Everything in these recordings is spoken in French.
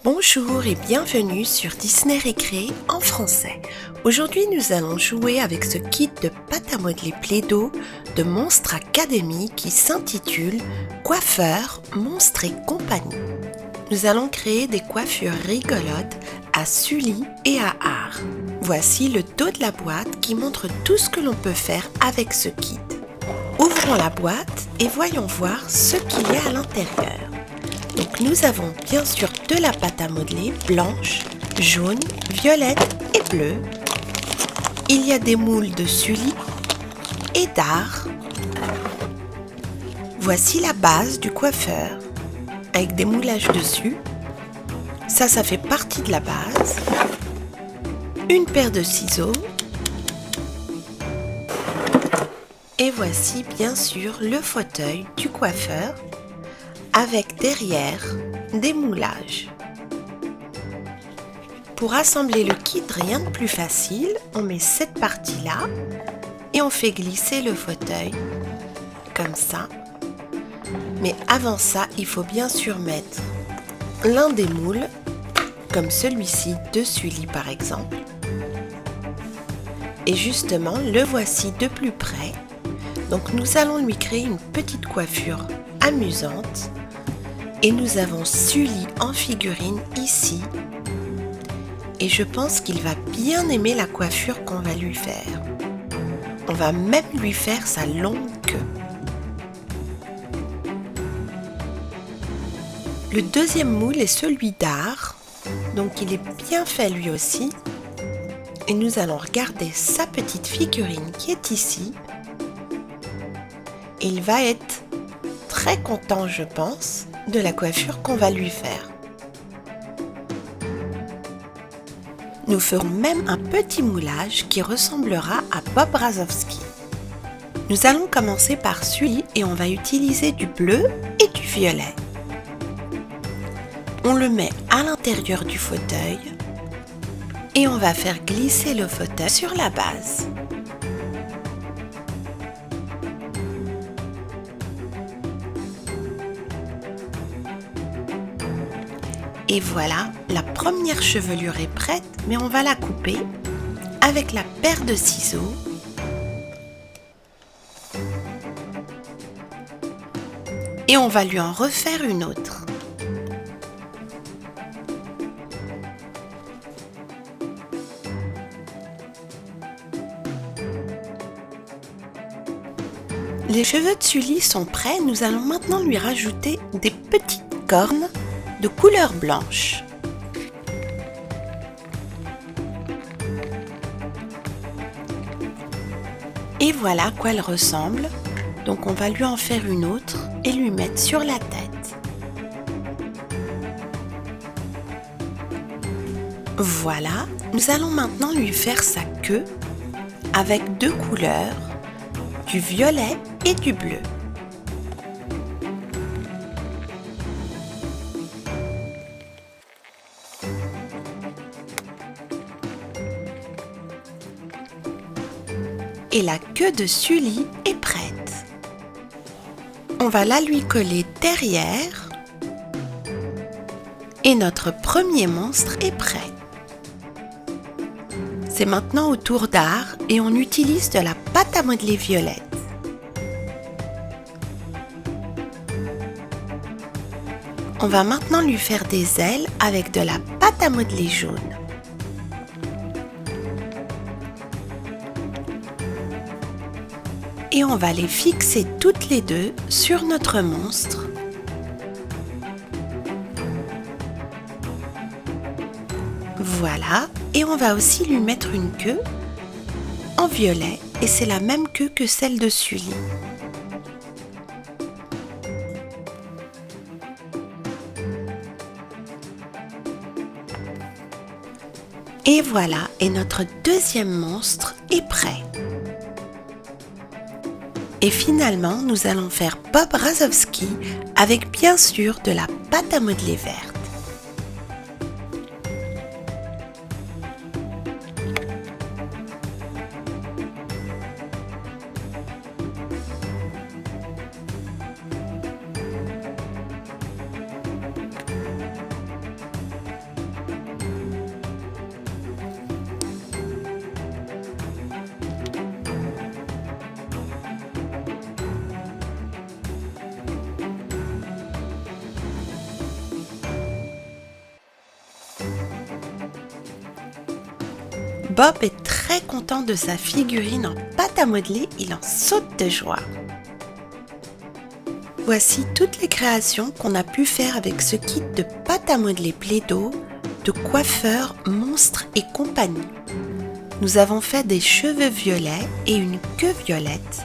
Bonjour et bienvenue sur Disney Récré en français. Aujourd'hui, nous allons jouer avec ce kit de pâte à modeler Play-Doh de Monstre Academy qui s'intitule Coiffeur, Monstre et compagnie. Nous allons créer des coiffures rigolotes à Sully et à Art. Voici le dos de la boîte qui montre tout ce que l'on peut faire avec ce kit. Ouvrons la boîte et voyons voir ce qu'il y a à l'intérieur. Donc nous avons bien sûr de la pâte à modeler blanche, jaune, violette et bleue. Il y a des moules de Sully et d'Art. Voici la base du coiffeur avec des moulages dessus. Ça fait partie de la base. Une paire de ciseaux. Et voici bien sûr le fauteuil du coiffeur avec derrière des moulages. Pour assembler le kit, rien de plus facile, on met cette partie-là et on fait glisser le fauteuil comme ça. Mais avant ça, il faut bien sûr mettre l'un des moules, comme celui-ci de Sully par exemple. Et justement, le voici de plus près. Donc nous allons lui créer une petite coiffure amusante. Et nous avons Sully en figurine ici. Et je pense qu'il va bien aimer la coiffure qu'on va lui faire. On va même lui faire sa longue queue. Le deuxième moule est celui d'Art. Donc il est bien fait lui aussi. Et nous allons regarder sa petite figurine qui est ici. Il va être très content, je pense, de la coiffure qu'on va lui faire. Nous ferons même un petit moulage qui ressemblera à Bob Razowski. Nous allons commencer par Sully et on va utiliser du bleu et du violet. On le met à l'intérieur du fauteuil et on va faire glisser le fauteuil sur la base. Et voilà, la première chevelure est prête, mais on va la couper avec la paire de ciseaux. Et on va lui en refaire une autre. Les cheveux de Sully sont prêts, nous allons maintenant lui rajouter des petites cornes de couleur blanche. Et voilà à quoi elle ressemble. Donc on va lui en faire une autre et lui mettre sur la tête. Voilà, nous allons maintenant lui faire sa queue avec deux couleurs, du violet et du bleu. Et la queue de Sully est prête. On va la lui coller derrière. Et notre premier monstre est prêt. C'est maintenant au tour d'Art et on utilise de la pâte à modeler violette. On va maintenant lui faire des ailes avec de la pâte à modeler jaune. Et on va les fixer toutes les deux sur notre monstre. Voilà, et on va aussi lui mettre une queue en violet et c'est la même queue que celle de Sully. Et voilà, et notre deuxième monstre est prêt. Et finalement, nous allons faire Bob Razowski avec bien sûr de la pâte à modeler verte. Bob est très content de sa figurine en pâte à modeler, il en saute de joie. Voici toutes les créations qu'on a pu faire avec ce kit de pâte à modeler Play-Doh de coiffeur Monstre et compagnie. Nous avons fait des cheveux violets et une queue violette,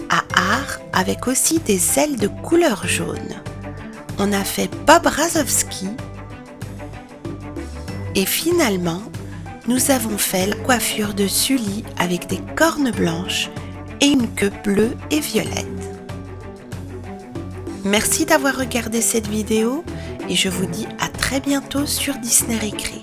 à art avec aussi des ailes de couleur jaune. On a fait Bob Razowski et finalement, nous avons fait la coiffure de Sully avec des cornes blanches et une queue bleue et violette. Merci d'avoir regardé cette vidéo et je vous dis à très bientôt sur Disney Récré.